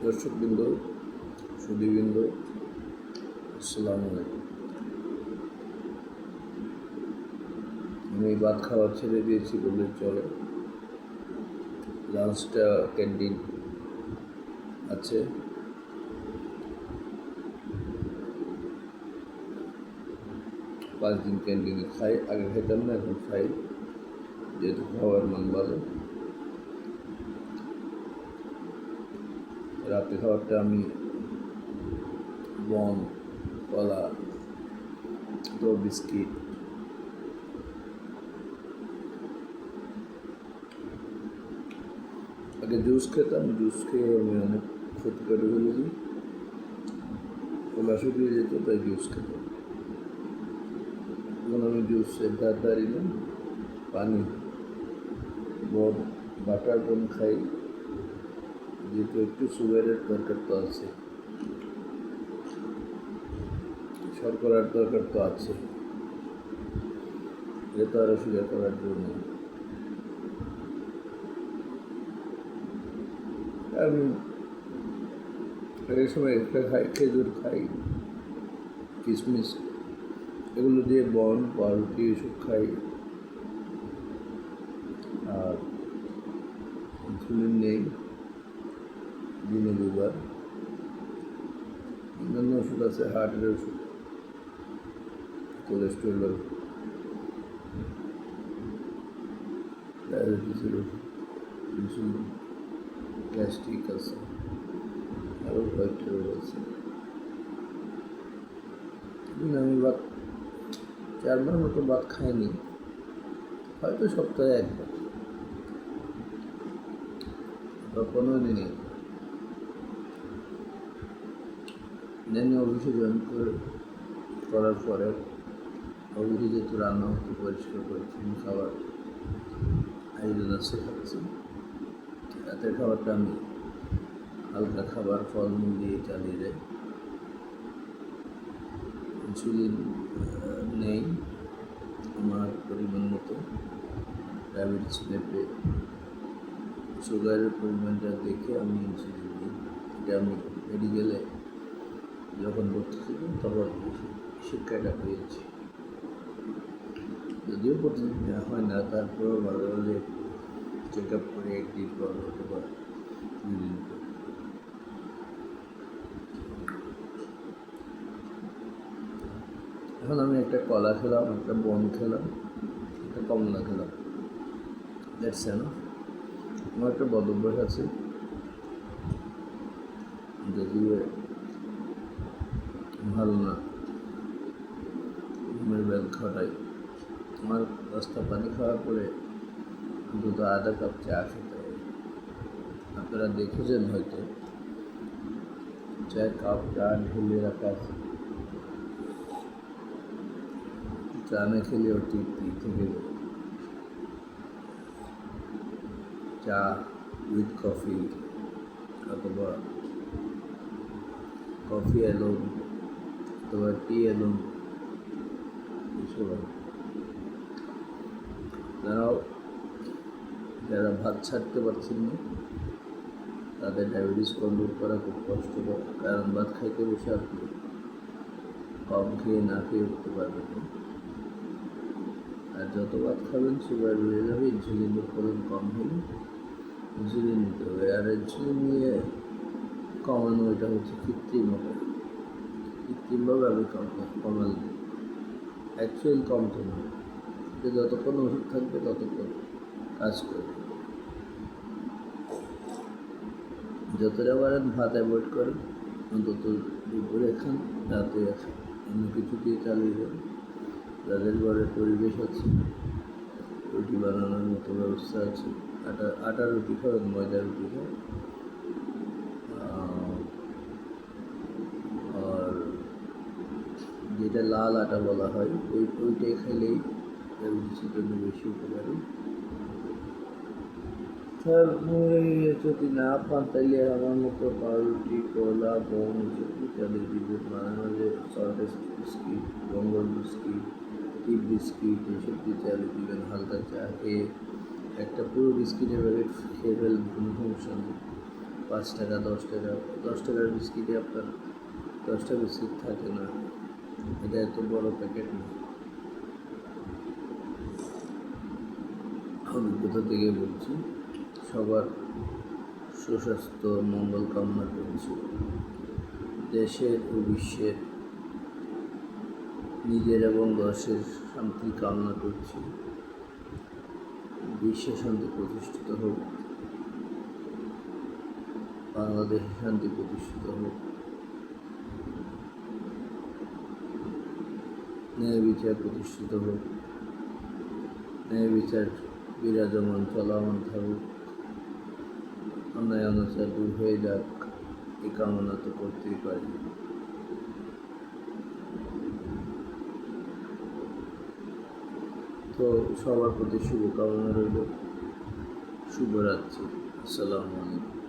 দর্শকবৃন্দ, সুধীবৃন্দ, আসসালামু আলাইকুম। আমি ভাত খাওয়া ছেড়ে দিয়েছি বলে চলে। লাঞ্চটা ক্যান্টিন আছে, 5 দিন ক্যান্টিনে খাই। আগে খেতাম না, এখন খাই, যেহেতু খাওয়ার মান ভালো। রাতে খাবারটা আমি বন, কলা, তো বিস্কিট, আগে জুস খেতাম। জুস খেয়ে আমি অনেক ক্ষতি করে ফেলেছি, কলা শুকিয়ে যেত, তাই জুস খেতাম। এখন আমি জুসের ধার ধারি না, পানি, বন, বাটার বন খাই, যেহেতু একটু সুগারের দরকার তো আছে, শর্করার দরকার তো আছে, যেহেতু আরও সুগার করার জন্য আমি আগের সময় একটা খাই, খেজুর খাই, কিশমিশ, এগুলো দিয়ে বন, পাউরুটি এসব খাই। আর ইনসুলিন নেই, দিনে 2 বার। অন্যান্য ওষুধ আছে, হার্টের ওষুধ, কোলেস্ট্রলের, ডায়াবেটিসের ওষুধ, ইনসুলিন, গ্যাস্ট্রিক আছে, আরও কয়েকটা রোগ আছে। আমি 4 বার মতো ভাত খাইনি, হয়তো সপ্তাহে 1 বার বা 15 দিনে। দেন অফিসে জয়েন করার পরে অফিসে যেহেতু রান্না হতে পরিষ্কার পরিচ্ছন্ন খাবার আয়োজন আছে, খাচ্ছি। রাতের খাবারটা আমি হালকা খাবার, ফলমূল দিয়ে চালিয়ে যাই। ইনসুলিন নেই আমার পরিমাণ মতো, ডায়াবেটিস মেপে সুগারের পরিমাণটা দেখে আমি ইনসুলিন দিই। এটা আমি মেডিকেলে যখন ভর্তি ছিলাম তখন শিক্ষাটা পেয়েছি, যদিও প্রতিদিন নেওয়া হয় না, তারপরেও মাঝে মাঝে চেক আপ করে 1 দিন পর অথবা 2 দিন পর। এখন আমি একটা কলা খেলাম, একটা বন খেলাম, একটা কমলা খেলাম, দ্যাটস এনাফ। আমার একটা বদ অভ্যাস আছে, যদিও ভালো না, ঘুমের ব্যাল খাটাই। আমার রাস্তা পানি খাওয়ার পরে অন্তত আধা কাপ চা খেতে হবে। আপনারা দেখেছেন হয়তো, চায়ের কাপ চা ঢেলে রাখা আছে, চা না খেলেও তৃপ্তি থেকে যাবে। চা উইথ কফি অথবা কফি অ্যালোন অথবা টি অ্যালোন, এসব। যারা ভাত ছাড়তে পারছেন না, তাদের ডায়াবেটিস কন্ট্রোল করা খুব কষ্টকর, কারণ ভাত খাইতে বসে আপনি কম খেয়ে না খেয়ে উঠতে পারবেন না। আর যত ভাত খাবেন সুগার বেড়ে যাবে, ইনসুলিনের ফলন কম হলে ইনসুলিন নিতে হবে। আর ইনসুলিন নিয়ে কমানো, এটা হচ্ছে কৃত্রিমভাবে আমি কমাল, অ্যাকচুয়াল কমতে না, যে যতক্ষণ ওষুধ থাকবে ততক্ষণ কাজ করবে। যতটা পারেন ভাত অ্যাভয়েড করেন, অন্তত দুপুরে খান, রাতে খান, অন্য কিছু দিয়ে চালিয়ে যান। যাদের ঘরে পরিবেশ আছে, রুটি বানানোর মতো ব্যবস্থা আছে, আটা রুটি খাবেন, ময়দা রুটি খান। আর যেটা লাল আটা বলা হয়, ওইটাই খেলেই ডায়াবেটিসের জন্য বেশি উপকারী। তারপরে যদি না পান তাহলে আমার মতো পাউরুটি, কলা, গম এসব চালিয়ে দিবেন। মাঝে মাঝে সল্টেড বিস্কিট, বঙ্গল বিস্কিট, টিপ বিস্কিট এসব দিয়ে চালিয়ে দিবেন। হালকা চা খেয়ে একটা পুরো বিস্কিটের প্যাকেট খেয়ে ফেলেন, কোনো সমস্যা নেই। 5 টাকা 10 টাকা, 10 টাকার বিস্কিটে আপনার 10টা বিস্কিট থাকে না, এটা এত বড় প্যাকেট না। অভিজ্ঞতা থেকে বলছি, সবার সুস্বাস্থ্য মঙ্গল কামনা করছি, দেশের ও বিশ্বের নিজের এবং দেশের শান্তি কামনা করছি। বিশ্বে শান্তি প্রতিষ্ঠিত হোক, বাংলাদেশে শান্তি প্রতিষ্ঠিত হোক, ন্যায় বিচার প্রতিষ্ঠিত হোক, ন্যায় বিচার বিরাজমান চলমান থাকুক, অন্যায় অনাচার দূর হয়ে যাক, এই কামনা তো করতেই পারি। তো সবার প্রতি শুভকামনা রইল। শুভরাত্রি। আসসালামু আলাইকুম।